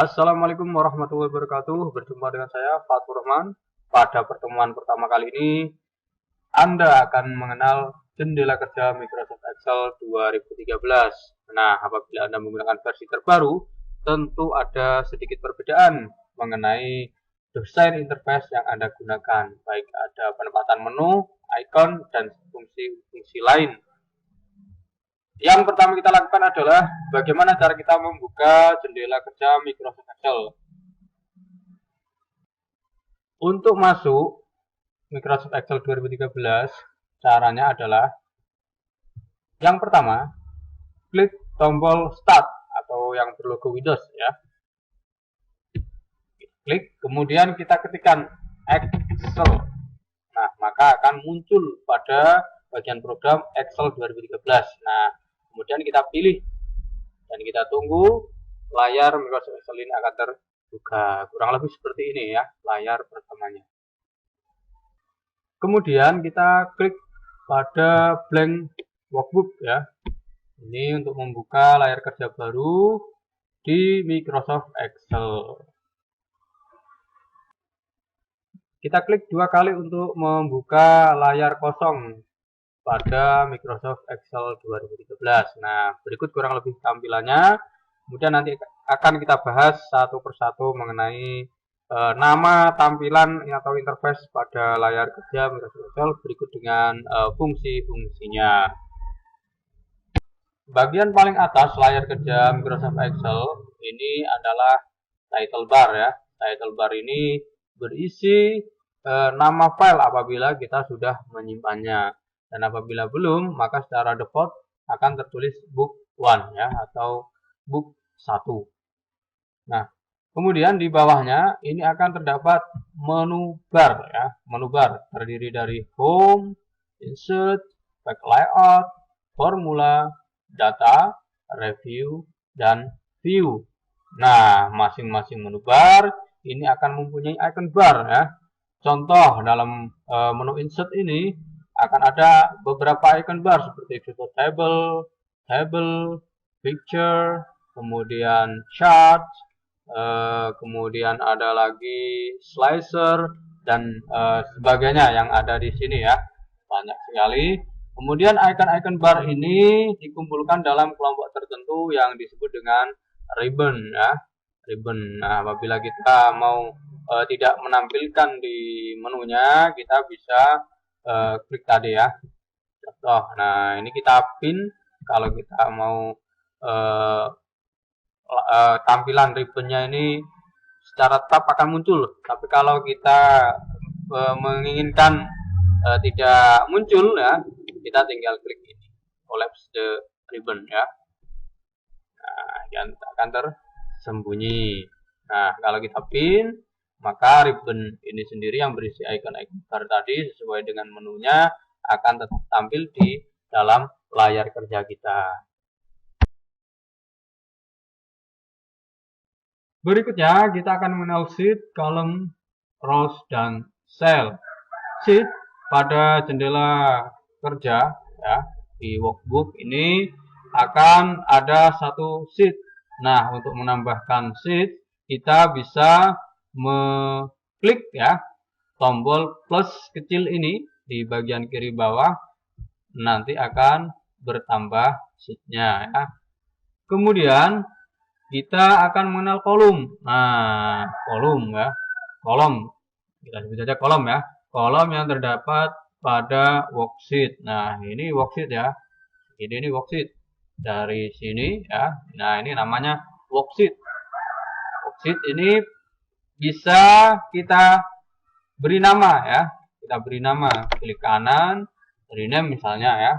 Assalamualaikum warahmatullahi wabarakatuh. Berjumpa dengan saya Fatur Rahman. Pada pertemuan pertama kali ini, Anda akan mengenal jendela kerja Microsoft Excel 2013. Nah, apabila Anda menggunakan versi terbaru, tentu ada sedikit perbedaan mengenai desain interface yang Anda gunakan. Baik ada penempatan menu, icon, dan fungsi-fungsi lain. Yang pertama kita lakukan adalah bagaimana cara kita membuka jendela kerja Microsoft Excel. Untuk masuk Microsoft Excel 2013, caranya adalah yang pertama, klik tombol Start atau yang berlogo Windows ya. Klik, kemudian kita ketikkan Excel. Nah, maka akan muncul pada bagian program Excel 2013. Nah, kemudian kita pilih dan kita tunggu layar Microsoft Excel ini akan terbuka. Kurang lebih seperti ini ya, layar pertamanya. Kemudian kita klik pada blank workbook ya. Ini untuk membuka layar kerja baru di Microsoft Excel. Kita klik dua kali untuk membuka layar kosong pada Microsoft Excel 2013. Nah, berikut kurang lebih tampilannya. Kemudian nanti akan kita bahas satu persatu mengenai nama, tampilan atau interface pada layar kerja Microsoft Excel berikut dengan fungsi-fungsinya. Bagian paling atas layar kerja Microsoft Excel ini adalah title bar ya. Title bar ini berisi nama file apabila kita sudah menyimpannya. Dan apabila belum, maka secara default akan tertulis book 1 ya, atau book 1. Nah, kemudian di bawahnya ini akan terdapat menu bar ya. Menu bar terdiri dari home, insert, back layout, formula, data, review, dan view. Nah, masing-masing menu bar ini akan mempunyai icon bar ya. Contoh dalam menu insert ini akan ada beberapa icon bar seperti pivot table, picture, kemudian chart, kemudian ada lagi slicer dan sebagainya yang ada di sini ya. Banyak sekali. Kemudian icon-icon bar ini dikumpulkan dalam kelompok tertentu yang disebut dengan ribbon ya. Ribbon. Nah, apabila kita mau tidak menampilkan di menunya, kita bisa klik tadi ya. Contoh, nah ini kita pin kalau kita mau tampilan ribbonnya ini secara tetap akan muncul. Tapi kalau kita menginginkan tidak muncul ya, kita tinggal klik ini, collapse the ribbon ya. Nah, yang akan tersembunyi. Nah, kalau kita pin, maka ribbon ini sendiri yang berisi icon-icon bar tadi sesuai dengan menunya akan tetap tampil di dalam layar kerja kita. Berikutnya kita akan mengenal sheet, column, rows, dan cell. Sheet pada jendela kerja ya, di workbook ini akan ada satu sheet. Nah, untuk menambahkan sheet kita bisa mengklik ya tombol plus kecil ini di bagian kiri bawah, nanti akan bertambah sheetnya ya. Kemudian kita akan mengenal kolom. Nah, kolom ya, kolom kita sebut saja kolom ya, kolom yang terdapat pada worksheet. Nah, ini worksheet ya, ini worksheet dari sini ya. Nah, ini namanya worksheet. Worksheet ini bisa kita beri nama ya, kita beri nama, klik kanan, rename misalnya ya,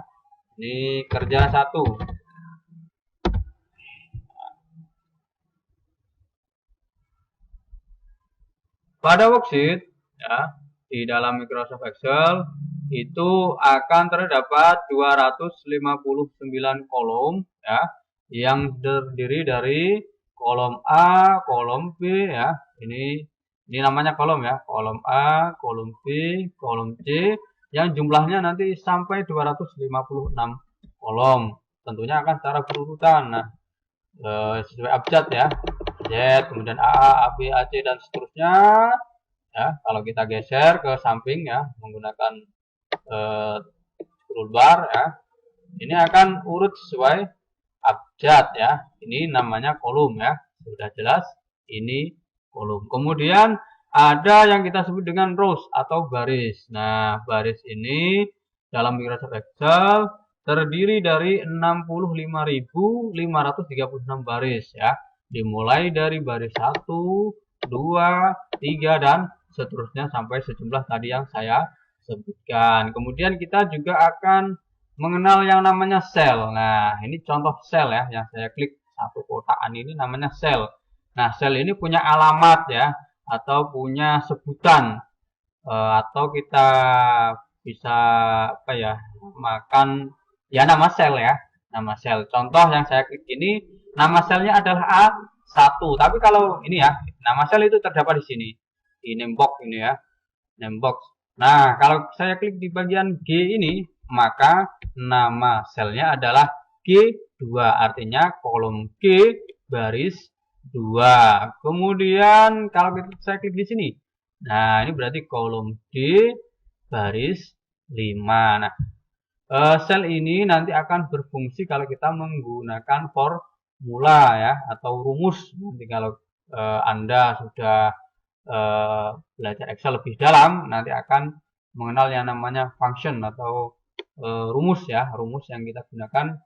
ini kerja 1. Pada worksheet ya, di dalam Microsoft Excel itu akan terdapat 259 kolom ya, yang terdiri dari kolom A, kolom B ya. Ini namanya kolom ya, kolom A, kolom B, kolom C, yang jumlahnya nanti sampai 256 kolom. Tentunya akan secara berurutan. Nah, sesuai abjad ya. Z, kemudian A, B, A, C, dan seterusnya. Ya, kalau kita geser ke samping ya menggunakan scroll bar ya, ini akan urut sesuai abjad ya. Ini namanya kolom ya. Sudah jelas ini kolom. Kemudian ada yang kita sebut dengan rows atau baris. Nah, baris ini dalam Microsoft Excel terdiri dari 65.536 baris ya. Dimulai dari baris 1, 2, 3 dan seterusnya sampai sejumlah tadi yang saya sebutkan. Kemudian kita juga akan mengenal yang namanya sel. Nah, ini contoh sel ya, yang saya klik satu kotakan ini namanya sel. Nah, sel ini punya alamat ya, atau punya sebutan, atau kita bisa apa ya, makan ya nama sel ya, nama sel. Contoh yang saya klik ini, nama selnya adalah A1. Tapi kalau ini ya, nama sel itu terdapat di sini, di name box ini ya, name box. Nah, kalau saya klik di bagian G ini, maka nama selnya adalah G2, artinya kolom G baris 2. Kemudian kalau saya klik di sini, nah ini berarti kolom D baris 5. Nah, sel ini nanti akan berfungsi kalau kita menggunakan formula ya, atau rumus. Nanti kalau Anda sudah belajar Excel lebih dalam, nanti akan mengenal yang namanya function atau rumus ya, rumus yang kita gunakan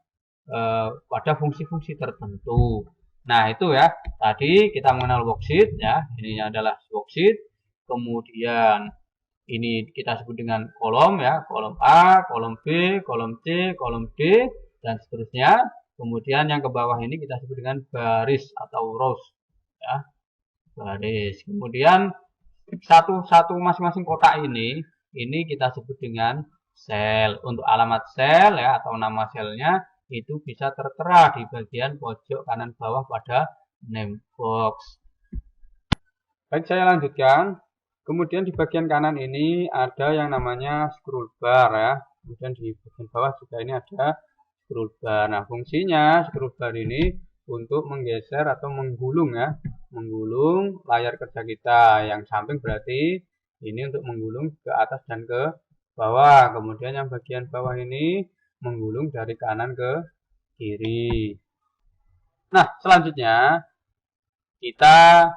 pada fungsi-fungsi tertentu. Nah, itu ya, tadi kita mengenal worksheet ya, ini adalah worksheet. Kemudian ini kita sebut dengan kolom ya, kolom A, kolom B, kolom C, kolom D, dan seterusnya. Kemudian yang ke bawah ini kita sebut dengan baris atau rows ya, baris. Kemudian satu masing-masing kotak ini kita sebut dengan sel. Untuk alamat sel ya, atau nama selnya itu bisa tertera di bagian pojok kanan bawah pada name box. Baik, saya lanjutkan. Kemudian di bagian kanan ini ada yang namanya scroll bar ya. Kemudian di bagian bawah juga ini ada scroll bar. Nah, fungsinya scroll bar ini untuk menggeser atau menggulung ya, menggulung layar kerja kita. Yang samping berarti ini untuk menggulung ke atas dan ke bawah. Kemudian yang bagian bawah ini menggulung dari kanan ke kiri. Nah, selanjutnya kita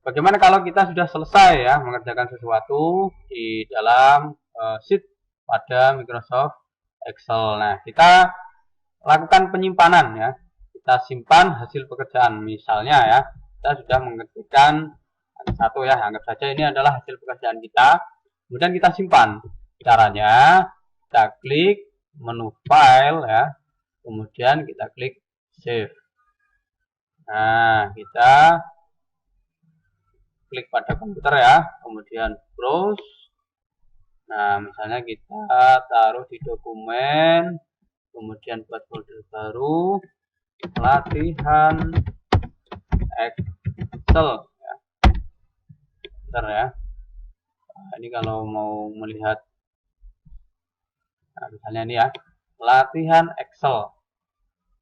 bagaimana kalau kita sudah selesai ya mengerjakan sesuatu di dalam sheet pada Microsoft Excel. Nah, kita lakukan penyimpanan ya. Kita simpan hasil pekerjaan. Misalnya ya, kita sudah mengetikkan satu ya, anggap saja ini adalah hasil pekerjaan kita. Kemudian kita simpan. Caranya kita klik menu file ya, kemudian kita klik save. Nah, kita klik pada komputer ya, kemudian browse. Nah, misalnya kita taruh di dokumen, kemudian buat folder baru, latihan Excel ya. Bentar ya. Nah, ini kalau mau melihat, nah, misalnya ini ya, latihan Excel.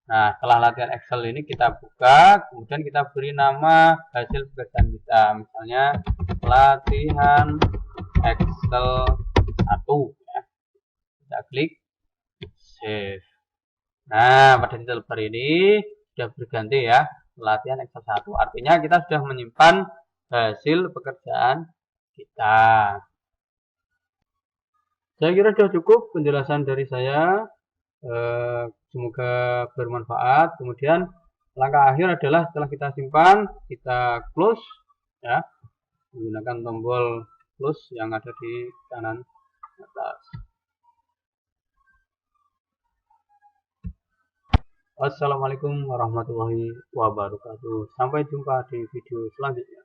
Nah, setelah latihan Excel ini kita buka, kemudian kita beri nama hasil pekerjaan kita, misalnya latihan Excel 1 ya. Kita klik save. Nah, pada titel bar ini sudah berganti ya, latihan Excel 1. Artinya kita sudah menyimpan hasil pekerjaan kita. Saya kira sudah cukup penjelasan dari saya. Semoga bermanfaat. Kemudian langkah akhir adalah setelah kita simpan, kita close ya, menggunakan tombol close yang ada di kanan atas. Wassalamualaikum warahmatullahi wabarakatuh. Sampai jumpa di video selanjutnya.